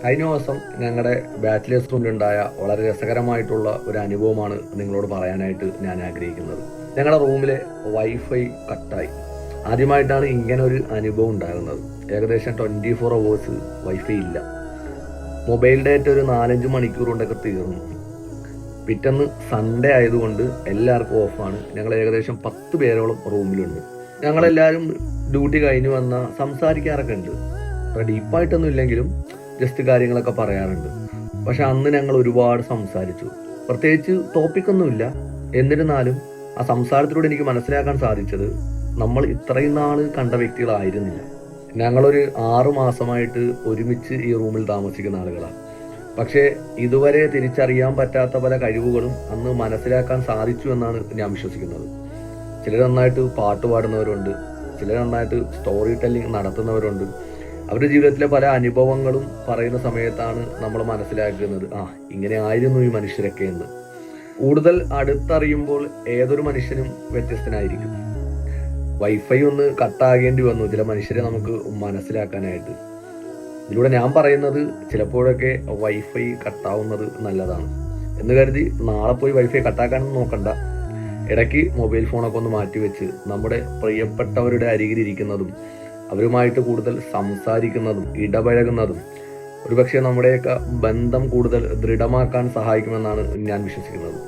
കഴിഞ്ഞ ദിവസം ഞങ്ങളുടെ ബാച്ചിലേഴ്സ് റൂമിലുണ്ടായ വളരെ രസകരമായിട്ടുള്ള ഒരു അനുഭവമാണ് നിങ്ങളോട് പറയാനായിട്ട് ഞാൻ ആഗ്രഹിക്കുന്നത്. ഞങ്ങളുടെ റൂമിലെ വൈഫൈ കട്ടായി. ആദ്യമായിട്ടാണ് ഇങ്ങനെ ഒരു അനുഭവം ഉണ്ടാകുന്നത്. ഏകദേശം 24 hours വൈഫൈ ഇല്ല. മൊബൈൽ ഡേറ്റ ഒരു 4-5 മണിക്കൂർ കൊണ്ടൊക്കെ തീർന്നു. പിറ്റേന്ന് സൺഡേ ആയതുകൊണ്ട് എല്ലാവർക്കും ഓഫാണ്. ഞങ്ങൾ ഏകദേശം 10 പേരോളം റൂമിലുണ്ട്. ഞങ്ങളെല്ലാവരും ഡ്യൂട്ടി കഴിഞ്ഞ് വന്ന സംസാരിക്കാറൊക്കെ ഉണ്ട്. അത്ര ഡീപ്പായിട്ടൊന്നും ഇല്ലെങ്കിലും ജസ്റ്റ് കാര്യങ്ങളൊക്കെ പറയാറുണ്ട്. പക്ഷെ അന്ന് ഞങ്ങൾ ഒരുപാട് സംസാരിച്ചു. പ്രത്യേകിച്ച് ടോപ്പിക്കൊന്നുമില്ല. എന്നിരുന്നാലും ആ സംസാരത്തിലൂടെ എനിക്ക് മനസ്സിലാക്കാൻ സാധിച്ചത് നമ്മൾ ഇത്രയും നാള് കണ്ട വ്യക്തികളായിരുന്നില്ല. ഞങ്ങളൊരു 6 മാസമായിട്ട് ഒരുമിച്ച് ഈ റൂമിൽ താമസിക്കുന്ന ആളുകളാണ്. പക്ഷേ ഇതുവരെ തിരിച്ചറിയാൻ പറ്റാത്ത പല കഴിവുകളും അന്ന് മനസ്സിലാക്കാൻ സാധിച്ചു എന്നാണ് ഞാൻ വിശ്വസിക്കുന്നത്. ചിലർ നന്നായിട്ട് പാട്ട് പാടുന്നവരുണ്ട്, ചിലർ നന്നായിട്ട് സ്റ്റോറി ടെല്ലിംഗ് നടത്തുന്നവരുണ്ട്. അവരുടെ ജീവിതത്തിലെ പല അനുഭവങ്ങളും പറയുന്ന സമയത്താണ് നമ്മൾ മനസ്സിലാക്കുന്നത്, ഇങ്ങനെ ആയിരുന്നു ഈ മനുഷ്യരൊക്കെ എന്ന്. കൂടുതൽ അടുത്തറിയുമ്പോൾ ഏതൊരു മനുഷ്യനും വ്യത്യസ്തനായിരിക്കും. വൈഫൈ ഒന്ന് കട്ടാകേണ്ടി വന്നു ചില മനുഷ്യരെ നമുക്ക് മനസ്സിലാക്കാനായിട്ട്. ഇതിലൂടെ ഞാൻ പറയുന്നത് ചിലപ്പോഴൊക്കെ വൈഫൈ കട്ടാവുന്നത് നല്ലതാണ് എന്ന് കരുതി നാളെ പോയി വൈഫൈ കട്ടാക്കാനൊന്നും നോക്കണ്ട. ഇടയ്ക്ക് മൊബൈൽ ഫോണൊക്കെ ഒന്ന് മാറ്റിവെച്ച് നമ്മുടെ പ്രിയപ്പെട്ടവരുടെ അരികിലിരിക്കുന്നതും അവരുമായിട്ട് കൂടുതൽ സംസാരിക്കുന്നതും ഇടപഴകുന്നതും ഒരുപക്ഷെ നമ്മുടെയൊക്കെ ബന്ധം കൂടുതൽ ദൃഢമാക്കാൻ സഹായിക്കുമെന്നാണ് ഞാൻ വിശ്വസിക്കുന്നത്.